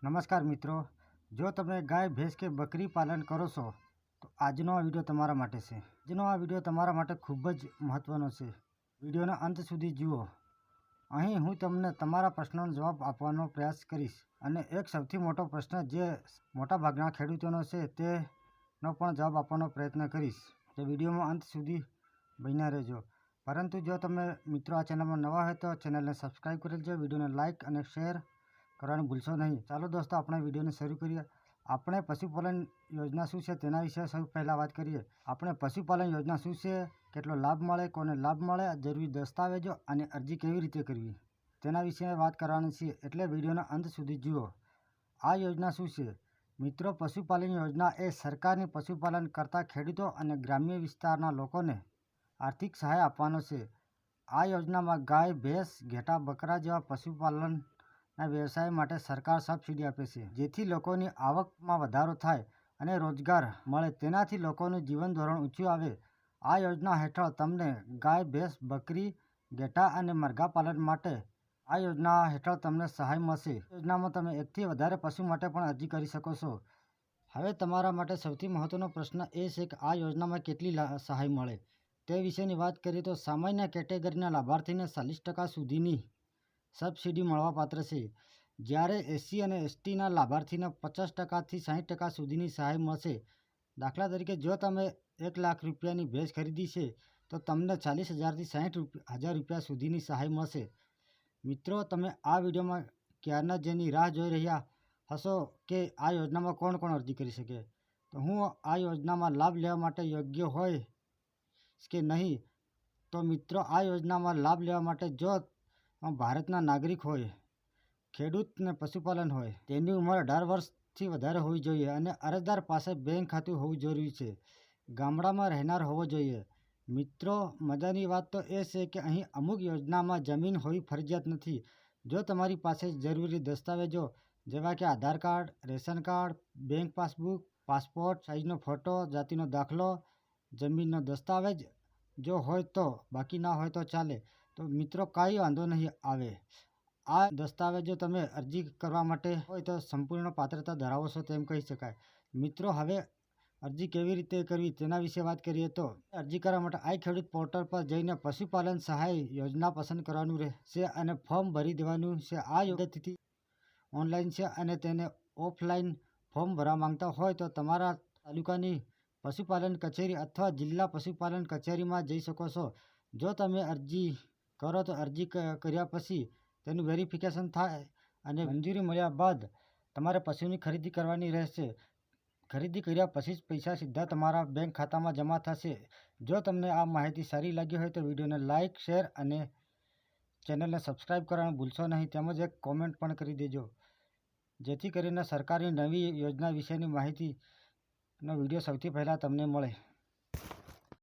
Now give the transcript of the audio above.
નમસ્કાર મિત્રો, જો તમે ગાય, ભેંસ કે બકરી પાલન કરો છો તો આજનો આ વિડીયો તમારા માટે છે. આજનો આ વિડીયો તમારા માટે ખૂબ જ મહત્ત્વનો છે. વિડીયોના અંત સુધી જુઓ. અહીં હું તમને તમારા પ્રશ્નોનો જવાબ આપવાનો પ્રયાસ કરીશ અને એક સૌથી મોટો પ્રશ્ન જે મોટાભાગના ખેડૂતોનો છે તેનો પણ જવાબ આપવાનો પ્રયત્ન કરીશ. તો વિડીયોમાં અંત સુધી બન્યા રહેજો. પરંતુ જો તમે મિત્રો આ ચેનલમાં નવા હોય તો ચેનલને સબસ્ક્રાઈબ કરી લેજો, વિડીયોને લાઇક અને શેર કરવાનું ભૂલશો નહીં. ચાલો દોસ્તો, આપણે વિડીયોને શરૂ કરીએ. આપણે પશુપાલન યોજના શું છે તેના વિશે સૌ પહેલાં વાત કરીએ. આપણે પશુપાલન યોજના શું છે, કેટલો લાભ મળે, કોને લાભ મળે, જરૂરી દસ્તાવેજો અને અરજી કેવી રીતે કરવી તેના વિશે વાત કરવાની છે, એટલે વિડીયોના અંત સુધી જુઓ. આ યોજના શું છે? મિત્રો, પશુપાલન યોજના એ સરકારની પશુપાલન કરતા ખેડૂતો અને ગ્રામ્ય વિસ્તારના લોકોને આર્થિક સહાય આપવાનો છે. આ યોજનામાં ગાય, ભેંસ, ઘેટાં, બકરા જેવા પશુપાલનના વ્યવસાય માટે સરકાર સબસિડી આપે છે, જેથી લોકોની આવકમાં વધારો થાય અને રોજગાર મળે, તેનાથી લોકોનું જીવન ધોરણ ઊંચું આવે. આ યોજના હેઠળ તમને ગાય, ભેંસ, બકરી, ઘેટાં અને મરઘા પાલન માટે આ યોજના હેઠળ તમને સહાય મળશે. યોજનામાં તમે એકથી વધારે પશુ માટે પણ અરજી કરી શકો છો. હવે તમારા માટે સૌથી મહત્વનો પ્રશ્ન એ છે કે આ યોજનામાં કેટલી સહાય મળે તે વિશેની વાત કરીએ તો સામાન્ય કેટેગરીના લાભાર્થીને 40% સુધીની સબસિડી મળવાપાત્ર છે, જ્યારે એસસી અને એસટીના લાભાર્થીને 50%થી 60% સુધીની સહાય મળશે. દાખલા તરીકે, જો તમે 1 લાખ રૂપિયાની ભેંસ ખરીદી છે તો તમને 40,000થી 60,000 રૂપિયા સુધીની સહાય મળશે. મિત્રો, તમે આ વિડીયોમાં ક્યારના જેની રાહ જોઈ રહ્યા હશો કે આ યોજનામાં કોણ કોણ અરજી કરી શકે, તો હું આ યોજનામાં લાભ લેવા માટે યોગ્ય હોય કે નહીં? તો મિત્રો, આ યોજનામાં લાભ લેવા માટે જો ભારતના નાગરિક હોય, ખેડૂત ને પશુપાલન હોય, તેની ઉંમર 18 વર્ષથી વધારે હોવી જોઈએ અને અરજદાર પાસે બેંક ખાતું હોવું જરૂરી છે. ગામડામાં રહેનાર હોવો જોઈએ. મિત્રો, મજાની વાત તો એ છે કે અહીં અમુક યોજનામાં જમીન હોવી ફરજિયાત નથી. જો તમારી પાસે જરૂરી દસ્તાવેજો જેવા કે Aadhaar card, ration card, bank passbook, passport સાઇઝનો ફોટો, જાતિનો દાખલો, જમીનનો દસ્તાવેજ જો હોય તો, બાકી ના હોય તો ચાલે. તો મિત્રો, કાંઈ વાંધો નહીં આવે. આ દસ્તાવેજો તમે અરજી કરવા માટે હોય તો સંપૂર્ણ પાત્રતા ધરાવો છો તેમ કહી શકાય. મિત્રો, હવે અરજી કેવી રીતે કરવી તેના વિશે વાત કરીએ તો અરજી કરવા માટે આઈ ખેડૂત પોર્ટલ પર જઈને પશુપાલન સહાય યોજના પસંદ કરવાનું રહેશે અને ફોર્મ ભરી દેવાનું છે. આ પદ્ધતિ ઓનલાઈન છે અને તેને ઓફલાઈન ફોર્મ ભરવા માંગતા હોય તો તમારા તાલુકાની પશુપાલન કચેરી અથવા જિલ્લા પશુપાલન કચેરીમાં જઈ શકો છો. જો તમે અરજી કરો તો અરજી કર્યા પછી તેનું વેરિફિકેશન થાય અને મંજૂરી મળ્યા બાદ તમારે પશુની ખરીદી કરવાની રહેશે. ખરીદી કર્યા પછી જ પૈસા સીધા તમારા બેંક ખાતામાં જમા થશે. જો તમને આ માહિતી સારી લાગી હોય તો વિડીયોને લાઇક, શેર અને ચેનલને સબસ્ક્રાઈબ કરવાનું ભૂલશો નહીં. તેમજ એક કોમેન્ટ પણ કરી દેજો, જેથી કરીને સરકારની નવી યોજના વિશેની માહિતીનો વિડીયો સૌથી પહેલાં તમને મળે.